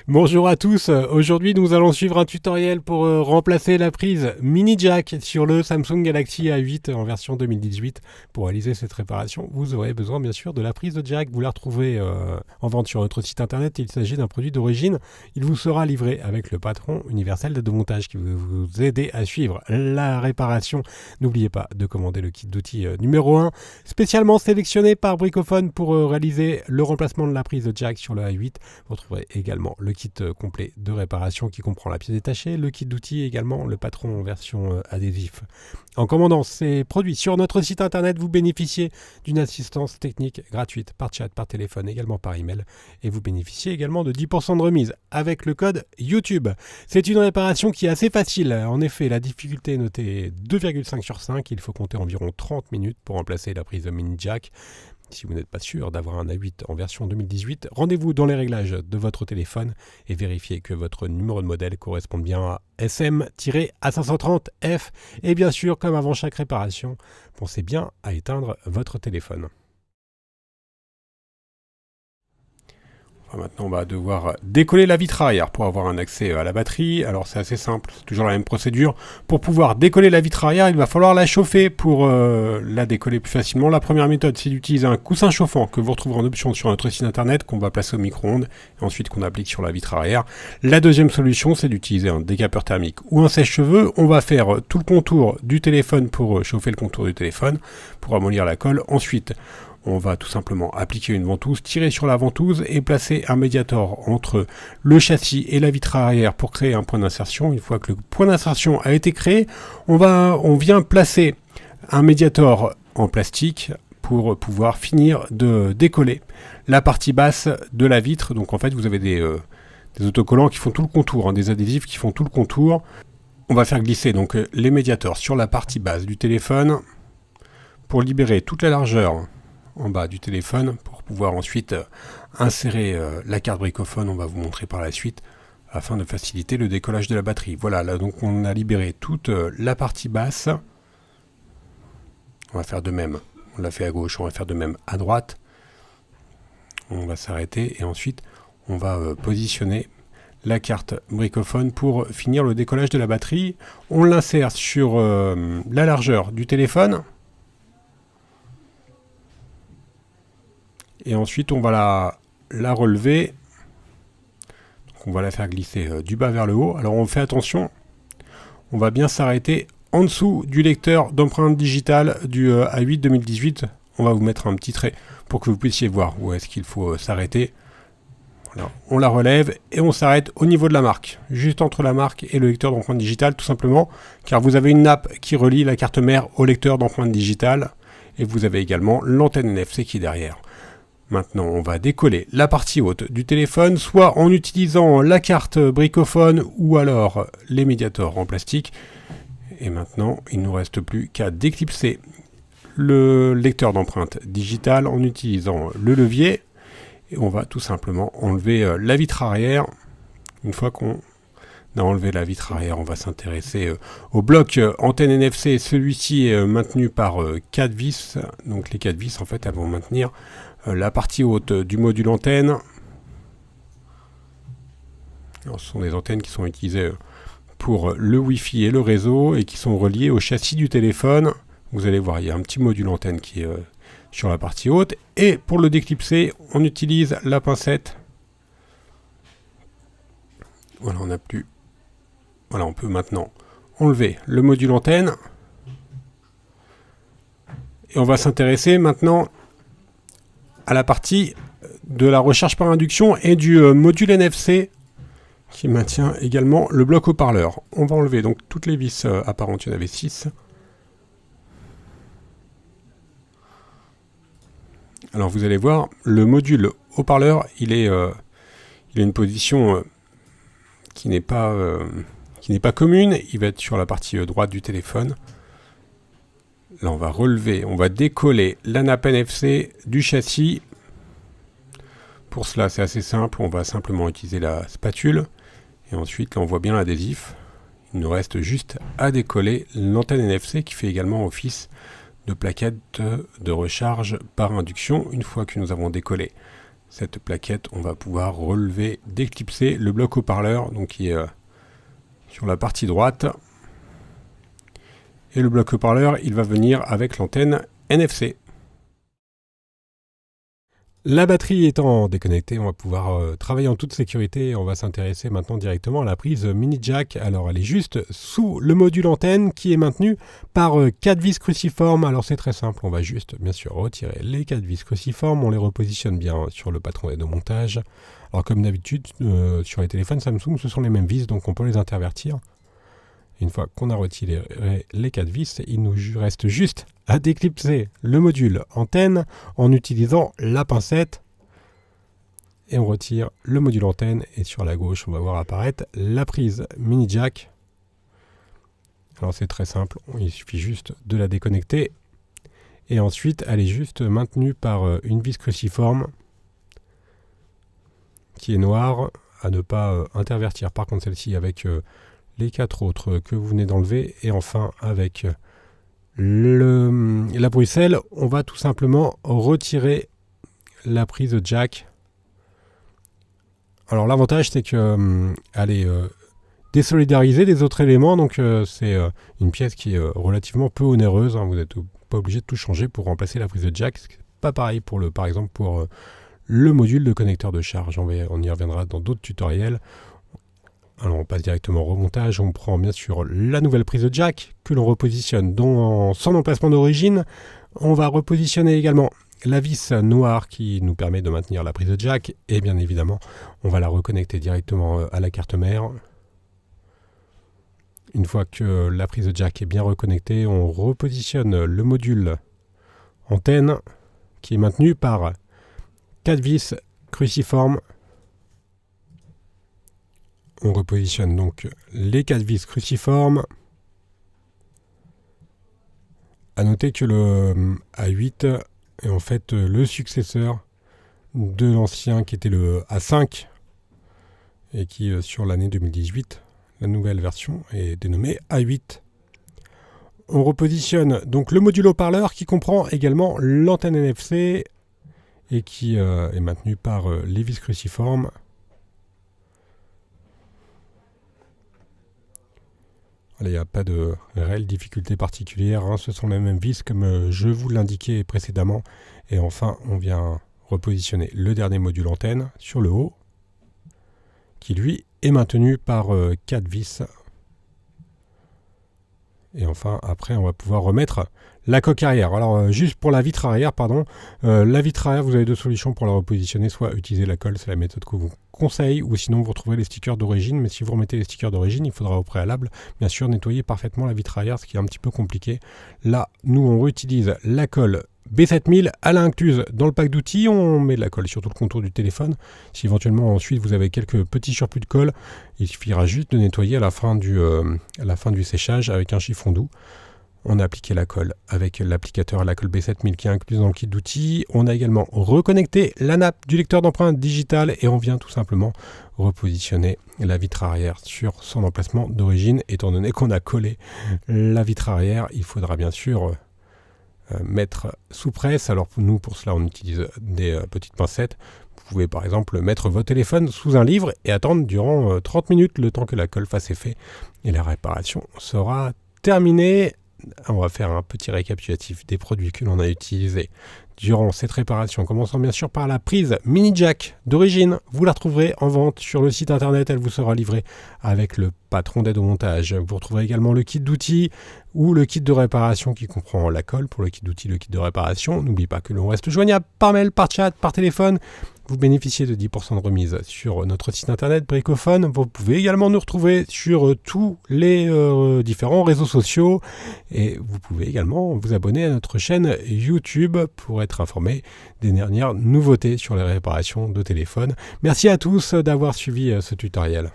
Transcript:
Bonjour à tous, aujourd'hui nous allons suivre un tutoriel pour remplacer la prise mini jack sur le Samsung Galaxy A8 en version 2018. Pour réaliser cette réparation, vous aurez besoin bien sûr de la prise de jack. Vous la retrouvez en vente sur notre site internet. Il s'agit d'un produit d'origine. Il vous sera livré avec le patron universel de montage qui va vous aider à suivre la réparation. N'oubliez pas de commander le kit d'outils numéro 1, spécialement sélectionné par Bricophone pour réaliser le remplacement de la prise de jack sur le A8. Vous retrouverez également le kit complet de réparation qui comprend la pièce détachée, le kit d'outils et également le patron en version adhésif. En commandant ces produits sur notre site internet, vous bénéficiez d'une assistance technique gratuite par chat, par téléphone, également par email, et vous bénéficiez également de 10% de remise avec le code YouTube. C'est une réparation qui est assez facile. En effet, la difficulté est notée 2,5 sur 5. Il faut compter environ 30 minutes pour remplacer la prise mini jack. Si vous n'êtes pas sûr d'avoir un A8 en version 2018, rendez-vous dans les réglages de votre téléphone et vérifiez que votre numéro de modèle corresponde bien à SM-A530F. Et bien sûr, comme avant chaque réparation, pensez bien à éteindre votre téléphone. Maintenant, on va devoir décoller la vitre arrière pour avoir un accès à la batterie. Alors c'est assez simple, c'est toujours la même procédure. Pour pouvoir décoller la vitre arrière, il va falloir la chauffer pour la décoller plus facilement. La première méthode, c'est d'utiliser un coussin chauffant que vous retrouverez en option sur notre site internet, qu'on va placer au micro-ondes et ensuite qu'on applique sur la vitre arrière. La deuxième solution, c'est d'utiliser un décapeur thermique ou un sèche-cheveux. On va faire tout le contour du téléphone pour chauffer le contour du téléphone, pour amollir la colle. Ensuite, on va tout simplement appliquer une ventouse, tirer sur la ventouse et placer un médiator entre le châssis et la vitre arrière pour créer un point d'insertion. Une fois que le point d'insertion a été créé, on vient placer un médiator en plastique pour pouvoir finir de décoller la partie basse de la vitre. Donc en fait, vous avez des autocollants qui font tout le contour, des adhésifs qui font tout le contour. On va faire glisser donc les médiators sur la partie basse du téléphone pour libérer toute la largeur en bas du téléphone pour pouvoir ensuite insérer la carte Bricophone. On va vous montrer par la suite afin de faciliter le décollage de la batterie. Voilà, là donc on a libéré toute la partie basse. On va faire de même. On l'a fait à gauche, on va faire de même à droite. On va s'arrêter et ensuite on va positionner la carte Bricophone pour finir le décollage de la batterie. On l'insère sur la largeur du téléphone. Et ensuite, on va la relever. Donc on va la faire glisser du bas vers le haut. Alors on fait attention, on va bien s'arrêter en dessous du lecteur d'empreinte digitale du A8 2018. On va vous mettre un petit trait pour que vous puissiez voir où est-ce qu'il faut s'arrêter. Voilà. On la relève et on s'arrête au niveau de la marque, juste entre la marque et le lecteur d'empreinte digitale, tout simplement, car vous avez une nappe qui relie la carte mère au lecteur d'empreinte digitale et vous avez également l'antenne NFC qui est derrière. Maintenant, on va décoller la partie haute du téléphone, soit en utilisant la carte Bricophone ou alors les médiators en plastique. Et maintenant, il ne nous reste plus qu'à déclipser le lecteur d'empreinte digitale en utilisant le levier. Et on va tout simplement enlever la vitre arrière. Une fois qu'on a enlevé la vitre arrière, on va s'intéresser au bloc antenne NFC. Celui-ci est maintenu par 4 vis. Donc les 4 vis, en fait, elles vont maintenir la partie haute du module antenne. Alors, ce sont des antennes qui sont utilisées pour le Wi-Fi et le réseau et qui sont reliées au châssis du téléphone. Vous allez voir, il y a un petit module antenne qui est sur la partie haute. Et pour le déclipser, on utilise la pincette. Voilà, on peut maintenant enlever le module antenne. Et on va s'intéresser maintenant à la partie de la recharge par induction et du module NFC qui maintient également le bloc haut-parleur. On va enlever donc toutes les vis apparentes, il y en avait 6. Alors vous allez voir, le module haut-parleur, il a une position qui n'est pas commune. Il va être sur la partie droite du téléphone. Là, on va relever, on va décoller la nappe NFC du châssis. Pour cela, c'est assez simple. On va simplement utiliser la spatule. Et ensuite, là, on voit bien l'adhésif. Il nous reste juste à décoller l'antenne NFC qui fait également office de plaquette de recharge par induction. Une fois que nous avons décollé cette plaquette, on va pouvoir relever, déclipser le bloc haut-parleur, donc qui est sur la partie droite. Et le bloc haut-parleur, il va venir avec l'antenne NFC. La batterie étant déconnectée, on va pouvoir travailler en toute sécurité. On va s'intéresser maintenant directement à la prise mini jack. Alors elle est juste sous le module antenne qui est maintenu par 4 vis cruciformes. Alors c'est très simple, on va juste bien sûr retirer les 4 vis cruciformes. On les repositionne bien sur le patron de montage. Alors comme d'habitude sur les téléphones Samsung, ce sont les mêmes vis, donc on peut les intervertir. Une fois qu'on a retiré les 4 vis, il nous reste juste à déclipser le module antenne en utilisant la pincette. Et on retire le module antenne et sur la gauche, on va voir apparaître la prise mini jack. Alors c'est très simple, il suffit juste de la déconnecter. Et ensuite, elle est juste maintenue par une vis cruciforme qui est noire, à ne pas intervertir. Par contre, celle-ci avec les 4 autres que vous venez d'enlever. Et enfin, avec la Bruxelles, on va tout simplement retirer la prise jack. Alors l'avantage, c'est qu'elle est désolidarisée des autres éléments. Donc c'est une pièce qui est relativement peu onéreuse. Vous n'êtes pas obligé de tout changer pour remplacer la prise jack. C'est pas pareil par exemple pour le module de connecteur de charge. On y reviendra dans d'autres tutoriels. Alors on passe directement au remontage, on prend bien sûr la nouvelle prise de jack que l'on repositionne dans son emplacement d'origine. On va repositionner également la vis noire qui nous permet de maintenir la prise de jack et bien évidemment on va la reconnecter directement à la carte mère. Une fois que la prise de jack est bien reconnectée, on repositionne le module antenne qui est maintenu par 4 vis cruciformes. On repositionne donc les 4 vis cruciformes. A noter que le A8 est en fait le successeur de l'ancien qui était le A5 et qui sur l'année 2018, la nouvelle version est dénommée A8. On repositionne donc le module haut-parleur qui comprend également l'antenne NFC et qui est maintenu par les vis cruciformes. Il n'y a pas de réelle difficulté particulière, ce sont les mêmes vis comme je vous l'indiquais précédemment. Et enfin, on vient repositionner le dernier module antenne sur le haut, qui lui est maintenu par 4 vis. Et enfin, après, on va pouvoir remettre la coque arrière. Alors, juste pour la vitre arrière, la vitre arrière, vous avez 2 solutions pour la repositionner. Soit utiliser la colle, c'est la méthode que vous conseille, ou sinon vous retrouverez les stickers d'origine. Mais si vous remettez les stickers d'origine, il faudra au préalable, bien sûr, nettoyer parfaitement la vitre arrière, ce qui est un petit peu compliqué. Là, nous, on réutilise la colle B7000 à l'incluse dans le pack d'outils. On met de la colle sur tout le contour du téléphone. Si éventuellement ensuite vous avez quelques petits surplus de colle, il suffira juste de nettoyer à la fin du séchage avec un chiffon doux. On a appliqué la colle avec l'applicateur à la colle B7000 qui est incluse dans le kit d'outils. On a également reconnecté la nappe du lecteur d'empreintes digitales et on vient tout simplement repositionner la vitre arrière sur son emplacement d'origine. Étant donné qu'on a collé la vitre arrière, il faudra bien sûr mettre sous presse. Alors pour cela, on utilise des petites pincettes. Vous pouvez par exemple mettre votre téléphone sous un livre et attendre durant 30 minutes le temps que la colle fasse effet. Et la réparation sera terminée. On va faire un petit récapitulatif des produits que l'on a utilisés durant cette réparation, commençant bien sûr par la prise mini jack d'origine. Vous la retrouverez en vente sur le site internet, elle vous sera livrée avec le patron d'aide au montage. Vous retrouverez également le kit d'outils ou le kit de réparation qui comprend la colle pour le kit d'outils, le kit de réparation. N'oubliez pas que l'on reste joignable par mail, par chat, par téléphone. Vous bénéficiez de 10% de remise sur notre site internet Bricophone. Vous pouvez également nous retrouver sur tous les différents réseaux sociaux. Et vous pouvez également vous abonner à notre chaîne YouTube pour être informé des dernières nouveautés sur les réparations de téléphone. Merci à tous d'avoir suivi ce tutoriel.